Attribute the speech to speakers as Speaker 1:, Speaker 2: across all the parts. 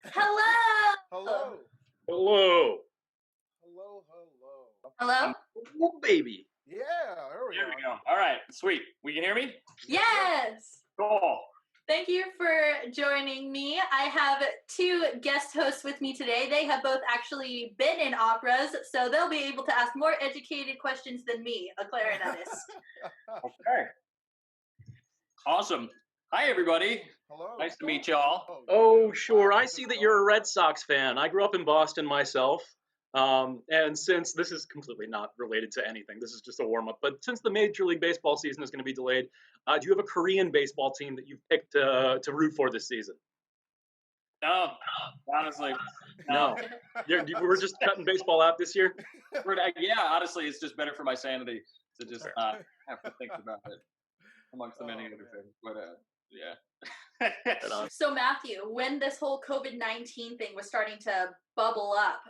Speaker 1: Hello.
Speaker 2: Hello.
Speaker 3: Hello.
Speaker 2: Hello, hello.
Speaker 1: Hello.
Speaker 3: Oh, baby.
Speaker 2: Yeah, there we
Speaker 3: There
Speaker 2: go.
Speaker 3: we go. All right. Sweet. We can hear me?
Speaker 1: Yes.
Speaker 3: Cool.
Speaker 1: Thank you for joining me. I have two guest hosts with me today. They have both actually been in operas, so they'll be able to ask more educated questions than me, a clarinetist.
Speaker 3: Okay. Awesome. Hi, everybody.
Speaker 2: Hello.
Speaker 3: Nice to meet y'all.
Speaker 2: Oh,
Speaker 3: Oh, sure. I see that you're a Red Sox fan. I grew up in Boston myself. And since this is completely not related to anything, this is just a warm up. But since the Major League Baseball season is going to be delayed, do you have a Korean baseball team that you've picked to root for this season?
Speaker 4: No, honestly,
Speaker 3: No. We're just cutting baseball out this year?
Speaker 4: Yeah, honestly, it's just better for my sanity to just not have to think about it, amongst the many other things. But yeah.
Speaker 1: So Matthew, when this whole COVID-19 thing was starting to bubble up,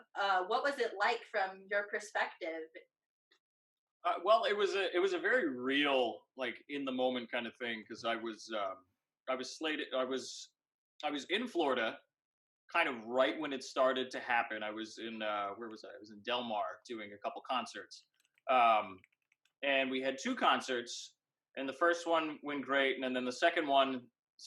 Speaker 1: what was it like from your perspective?
Speaker 4: Well, it was a very real, like, in the moment kind of thing, because I was slated. I was in Florida, kind of right when it started to happen. I was in where was I? I was in Del Mar doing a couple concerts, and we had two concerts. And the first one went great, and then the second one,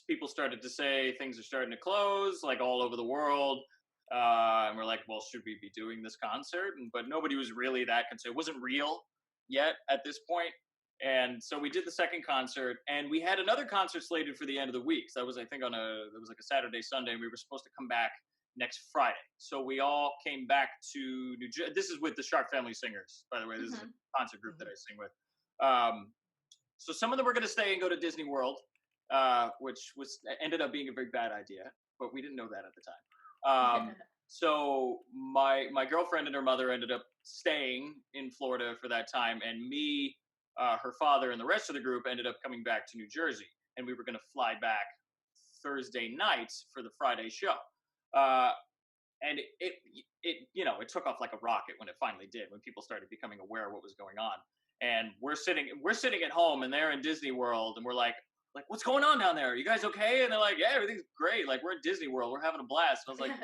Speaker 4: people started to say things are starting to close, like all over the world. And we're like, well, should we be doing this concert? But nobody was really that concerned. It wasn't real yet at this point. And so we did the second concert, and we had another concert slated for the end of the week. So that was, I think, it was like a Saturday, Sunday, and we were supposed to come back next Friday. So we all came back to New Jersey. This is with the Sharp Family Singers, by the way. This is a concert group that I sing with. So some of them were going to stay and go to Disney World, which ended up being a very bad idea, but we didn't know that at the time. So my girlfriend and her mother ended up staying in Florida for that time, and me, her father, and the rest of the group ended up coming back to New Jersey, and we were going to fly back Thursday night for the Friday show. And it took off like a rocket when it finally did, when people started becoming aware of what was going on. And we're sitting at home, and they're in Disney World, and we're like, what's going on down there? Are you guys okay? And they're like, yeah, everything's great. Like, we're at Disney World. We're having a blast. And I was like,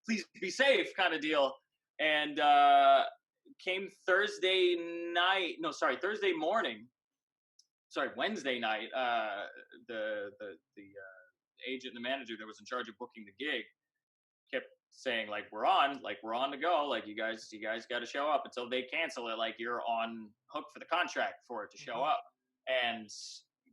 Speaker 4: please be safe, kind of deal. And came Wednesday night. The agent and the manager that was in charge of booking the gig kept saying, like, we're on to go. Like, you guys got to show up. Until they cancel it, like, you're on hook for the contract for it to show up. And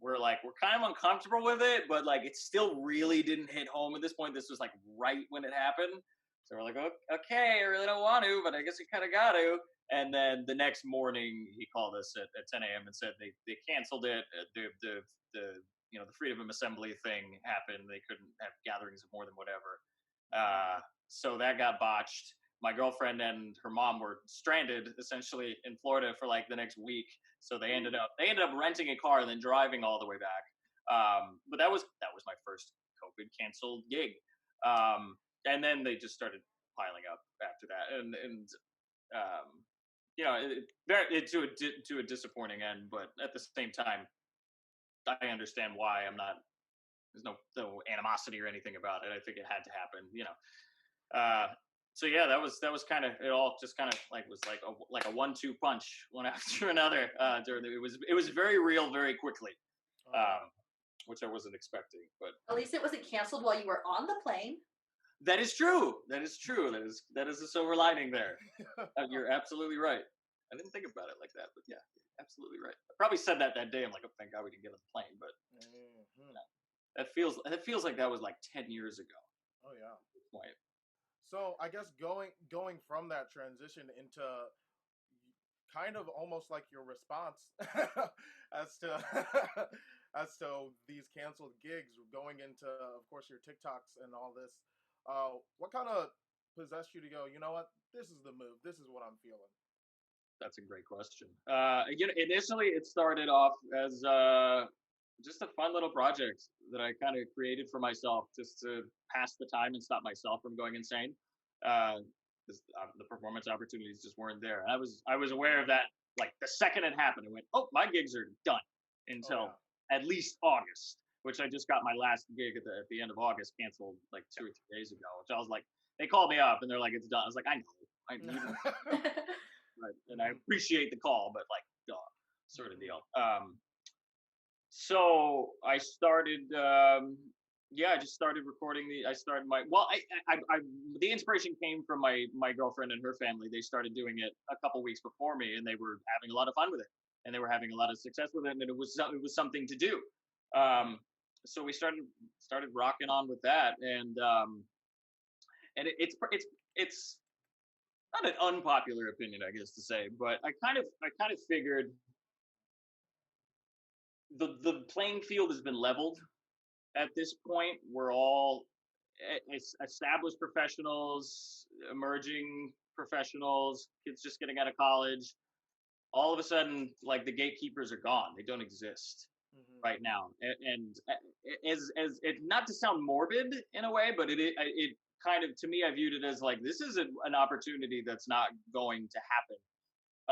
Speaker 4: we're kind of uncomfortable with it, but like, it still really didn't hit home at this point. This was like right when it happened. So we're like, okay, I really don't want to, but I guess we kind of got to. And then the next morning, he called us at 10 a.m. and said they canceled it. The freedom of assembly thing happened. They couldn't have gatherings of more than whatever. So that got botched. My girlfriend and her mom were stranded essentially in Florida for like the next week. So they ended up renting a car and then driving all the way back. But that was my first COVID canceled gig. And then they just started piling up after that, to a disappointing end. But at the same time, I understand why. There's no animosity or anything about it. I think it had to happen, So yeah, that was kind of, it all just kind of was like a 1-2 punch, one after another. It was very real, very quickly, which I wasn't expecting. But
Speaker 1: at least it wasn't canceled while you were on the plane.
Speaker 4: That is true. That is a silver lining there. You're absolutely right. I didn't think about it like that, but yeah, absolutely right. I probably said that day. I'm like, oh, thank God we didn't get on the plane. But that feels like that was like 10 years ago.
Speaker 2: Oh yeah.
Speaker 4: At this point.
Speaker 2: So I guess going from that transition into kind of almost like your response as to these canceled gigs, going into, of course, your TikToks and all this. What kind of possessed you to go, you know what, this is the move, this is what I'm feeling?
Speaker 4: That's a great question. Initially it started off as just a fun little project that I kind of created for myself, just to pass the time and stop myself from going insane. The performance opportunities just weren't there. And I was aware of that, like, the second it happened. I went, oh, my gigs are done until at least August. which I just got my last gig at the end of August canceled like 2 or 3 days ago. Which I was like, they called me up and they're like, it's done. I was like, I know, and I appreciate the call, but like, duh, sort of deal. So I started. I just started recording I started my. Well, the inspiration came from my girlfriend and her family. They started doing it a couple weeks before me, and they were having a lot of fun with it, and they were having a lot of success with it, and it was something to do. So we started rocking on with that, and it's not an unpopular opinion, I guess to say, but I kind of figured the playing field has been leveled at this point. We're all established professionals, emerging professionals, kids just getting out of college. All of a sudden, like, the gatekeepers are gone. They don't exist right now. And as not to sound morbid in a way, but it kind of, to me, I viewed it as like, this is an opportunity that's not going to happen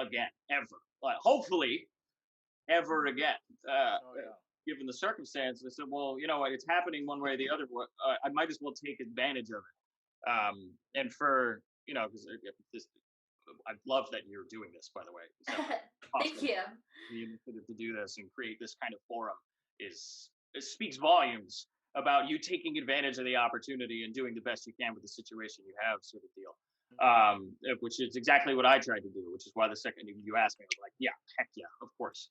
Speaker 4: again, ever. Hopefully, ever again. Given the circumstance, I said, well, you know what, it's happening one way or the other. I might as well take advantage of it. And for, because I love that you're doing this, by the way.
Speaker 1: Thank you.
Speaker 4: The initiative to do this and create this kind of forum it speaks volumes about you taking advantage of the opportunity and doing the best you can with the situation you have, sort of deal. Which is exactly what I tried to do, which is why the second you asked me, I was like, yeah, heck yeah, of course.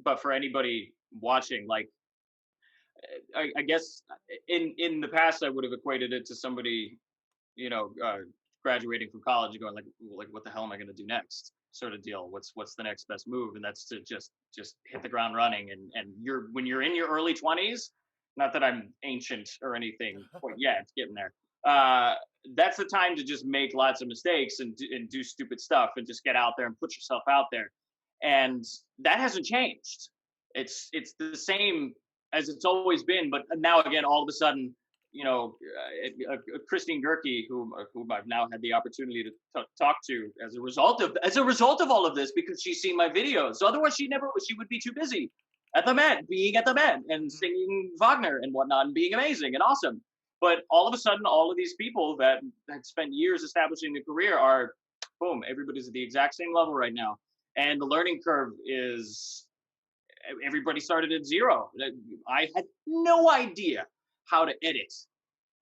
Speaker 4: But for anybody watching, like, I guess in the past, I would have equated it to somebody, graduating from college and going like, what the hell am I going to do next? Sort of deal. What's the next best move? And that's to just hit the ground running. And when you're in your early 20s, not that I'm ancient or anything, but yeah, it's getting there. That's the time to just make lots of mistakes and do stupid stuff and just get out there and put yourself out there. And that hasn't changed. It's the same as it's always been, but now again, all of a sudden, Christine Gerke, whom I've now had the opportunity to talk to as a result of all of this, because she's seen my videos. So otherwise, she would be too busy being at the Met and singing Wagner and whatnot and being amazing and awesome. But all of a sudden, all of these people that had spent years establishing a career are, boom, everybody's at the exact same level right now. And the learning curve is, everybody started at zero. I had no idea how to edit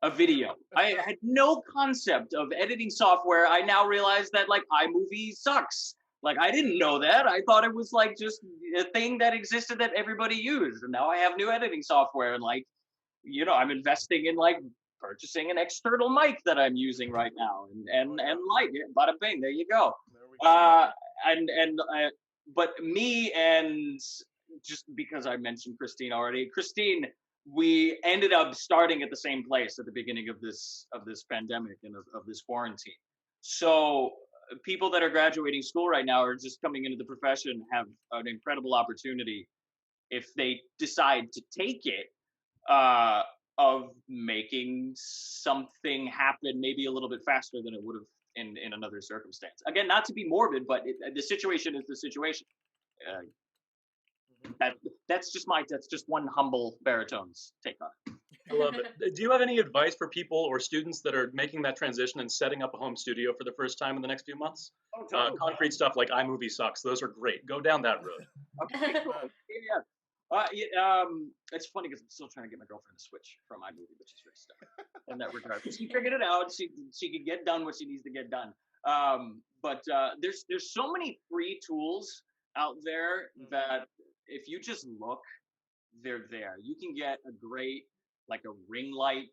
Speaker 4: a video. I had no concept of editing software. I now realize that, like, iMovie sucks. Like, I didn't know that. I thought it was like just a thing that existed that everybody used. And now I have new editing software, and like, I'm investing in like purchasing an external mic that I'm using right now, and light. Bada bing, there you go. But me, and just because I mentioned Christine already, we ended up starting at the same place at the beginning of this pandemic and of this quarantine. So people that are graduating school right now or just coming into the profession have an incredible opportunity, if they decide to take it, of making something happen maybe a little bit faster than it would have in another circumstance. Again, not to be morbid, but the situation is the situation. That's just one humble baritone's take on it.
Speaker 3: I love it. Do you have any advice for people or students that are making that transition and setting up a home studio for the first time in the next few months?
Speaker 4: Oh, totally.
Speaker 3: Concrete stuff like iMovie sucks. Those are great. Go down that road.
Speaker 4: Okay, cool. Yeah. It's funny because I'm still trying to get my girlfriend to switch from iMovie, but she's very stuck in that regard. But she figured it out. She can get done what she needs to get done. But there's so many free tools out there that if you just look, they're there. You can get a great, like, a ring light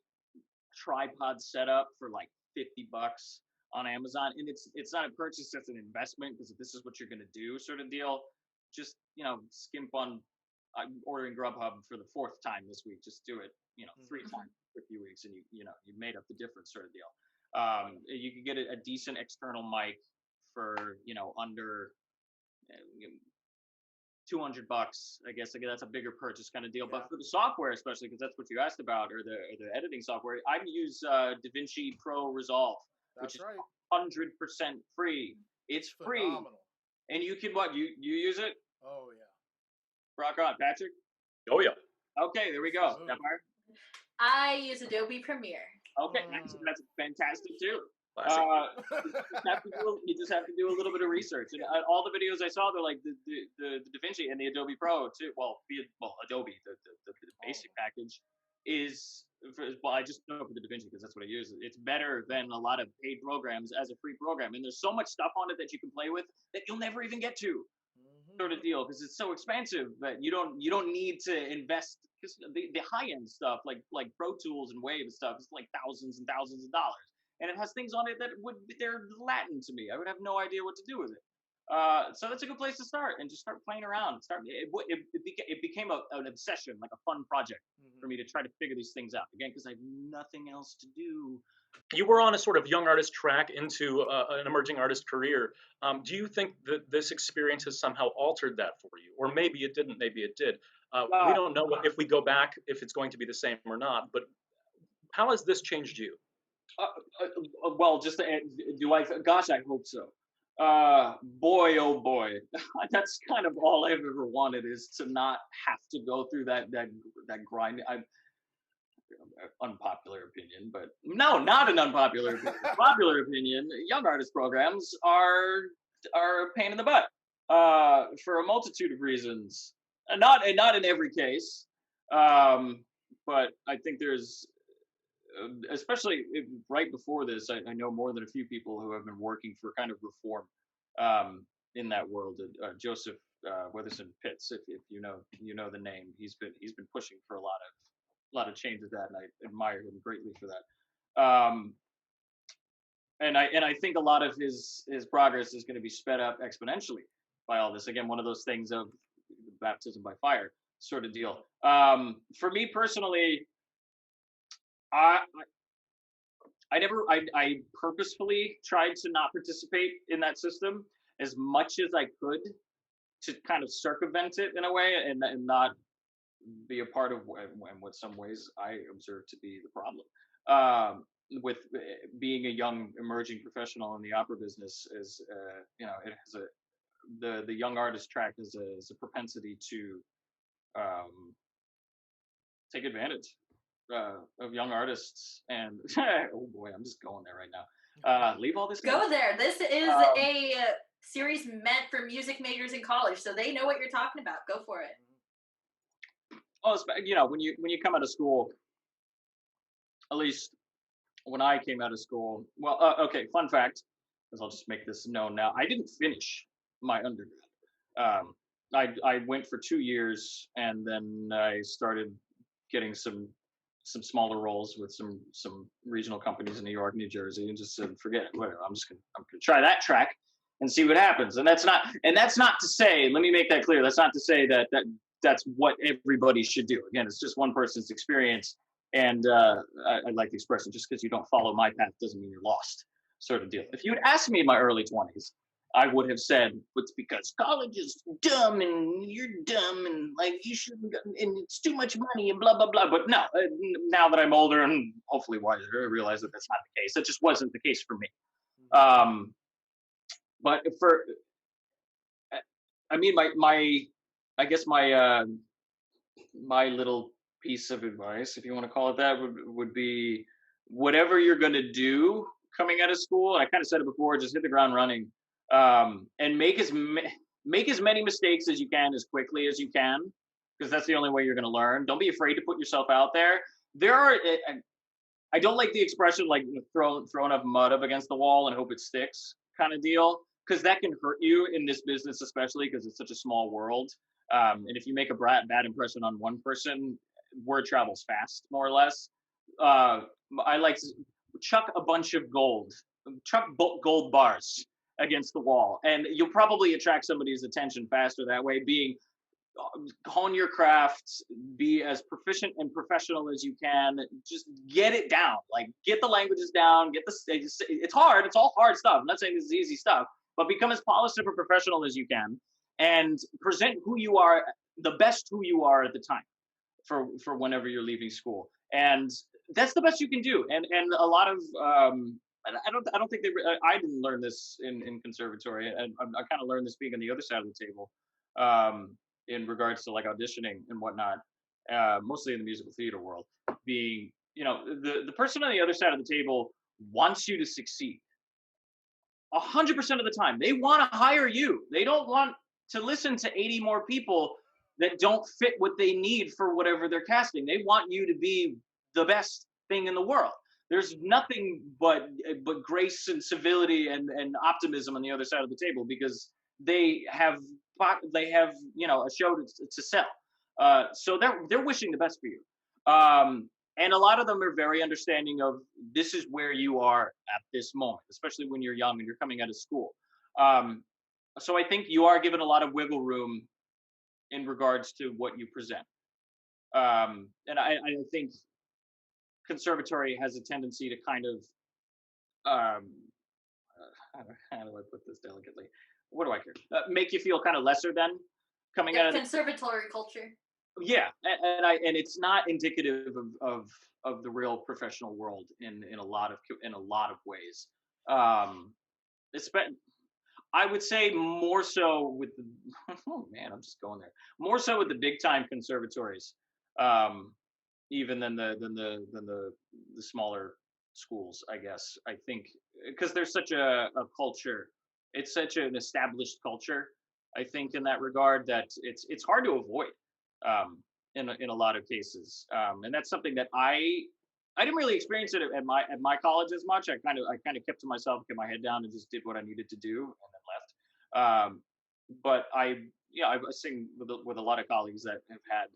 Speaker 4: tripod setup for like $50 on Amazon, and it's not a purchase, it's an investment, because if this is what you're going to do, sort of deal, just skimp on. I'm ordering Grubhub for the 4th time this week. Just do it, 3 times for a few weeks, and you made up the difference, sort of deal. You can get a decent external mic for under $200. I guess that's a bigger purchase kind of deal. Yeah. But for the software, especially because that's what you asked about, or the editing software, I use DaVinci Pro Resolve, which is 100% free. It's free, and you can you use it?
Speaker 2: Oh yeah.
Speaker 4: Rock on, Patrick.
Speaker 3: Oh yeah.
Speaker 4: Okay, there we go.
Speaker 2: Ooh.
Speaker 4: Sapphire?
Speaker 1: I use Adobe Premiere.
Speaker 4: Okay, that's fantastic too.
Speaker 3: Classic.
Speaker 4: You just have to do a little bit of research. And all the videos I saw, they're like the DaVinci and the Adobe Pro too. Well, Adobe, the basic package is. Well, I just know for the DaVinci because that's what I use. It's better than a lot of paid programs as a free program, and there's so much stuff on it that you can play with that you'll never even get to. Sort of deal, because it's so expensive that you don't need to invest, because the high end stuff like Pro Tools and Wave and stuff is like thousands and thousands of dollars, and it has things on it that they're Latin to me. I would have no idea what to do with it. So that's a good place to start, and just start playing around. It became an obsession, like a fun project for me to try to figure these things out again, because I have nothing else to do.
Speaker 3: You were on a sort of young artist track into an emerging artist career. Do you think that this experience has somehow altered that for you? Or maybe it didn't, maybe it did. We don't know if we go back, if it's going to be the same or not, but how has this changed you?
Speaker 4: Well, just do I? Gosh, I hope so. Boy, oh boy, that's kind of all I've ever wanted, is to not have to go through that grind. Unpopular opinion, but no, not an unpopular opinion. Popular opinion. Young artist programs are a pain in the butt for a multitude of reasons. Not in every case, but I think there's, especially right before this, I know more than a few people who have been working for kind of reform in that world. Joseph Weatherson Pitts, if you know the name, he's been pushing for a lot of change with that, and I admire him greatly for that. And I think a lot of his progress is going to be sped up exponentially by all this. Again, one of those things of baptism by fire sort of deal. For me personally, I purposefully tried to not participate in that system as much as I could, to kind of circumvent it in a way, and not be a part of what some ways I observe to be the problem with being a young emerging professional in the opera business. Is it has the young artist track is a propensity to take advantage of young artists, and oh boy, I'm just going there right now. Leave all this.
Speaker 1: Go there. This is a series meant for music majors in college, so they know what you're talking about. Go for it.
Speaker 4: Oh, when you come out of school, at least when I came out of school. Well, okay. Fun fact, because I'll just make this known now. I didn't finish my undergrad. I went for 2 years, and then I started getting some smaller roles with some regional companies in New York, New Jersey, and just said, forget it, whatever. I'm gonna try that track and see what happens. And that's not to say. Let me make that clear. That's not to say that's what everybody should do. Again, it's just one person's experience, and I like the expression, just because you don't follow my path doesn't mean you're lost, sort of deal. If you had asked me in my early 20s, I would have said, it's because college is dumb and you're dumb and like you shouldn't, and it's too much money and blah, blah, blah. But no, now that I'm older and hopefully wiser, I realize that that's not the case. That just wasn't the case for me. But I guess my little piece of advice, if you want to call it that, would be, whatever you're going to do coming out of school, I kind of said it before, just hit the ground running, and make as many mistakes as you can, as quickly as you can, because that's the only way you're going to learn. Don't be afraid to put yourself out there. I don't like the expression like throw enough mud up against the wall and hope it sticks kind of deal, because that can hurt you in this business, especially because it's such a small world. And if you make a bad impression on one person, word travels fast, more or less. I like to chuck a bunch of gold bars against the wall, and you'll probably attract somebody's attention faster that way. Hone your craft, be as proficient and professional as you can. Just get it down, like get the languages down, it's hard. It's all hard stuff. I'm not saying this is easy stuff, but become as polished and professional as you can, and present who you are, the best who you are at the time for whenever you're leaving school. And that's the best you can do. And a lot of I don't think I didn't learn this in conservatory, and I kind of learned this being on the other side of the table, in regards to like auditioning and whatnot. mostly in the musical theater world, being, the person on the other side of the table wants you to succeed 100% of the time. They want to hire you. They don't want to listen to 80 more people that don't fit what they need for whatever they're casting. They want you to be the best thing in the world. There's nothing but grace and civility and optimism on the other side of the table, because they have a show to sell. So they're wishing the best for you. And a lot of them are very understanding of, this is where you are at this moment, especially when you're young and you're coming out of school. So I think you are given a lot of wiggle room in regards to what you present. And I think conservatory has a tendency to kind of, how do I put this delicately? What do I care? Make you feel kind of lesser than coming out of
Speaker 1: conservatory culture.
Speaker 4: Yeah, and it's not indicative of the real professional world in a lot of ways. It's been, I would say, more so with the oh man, I'm just going there. More so with the big time conservatories, even than the smaller schools, I guess. I think because there's such a culture, it's such an established culture, I think, in that regard, that it's hard to avoid. In a lot of cases, and that's something that I didn't really experience it at my college as much. I kind of kept to myself, kept my head down, and just did what I needed to do, and then left. But I sing with a lot of colleagues that have had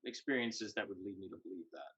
Speaker 4: experiences that would lead me to believe that.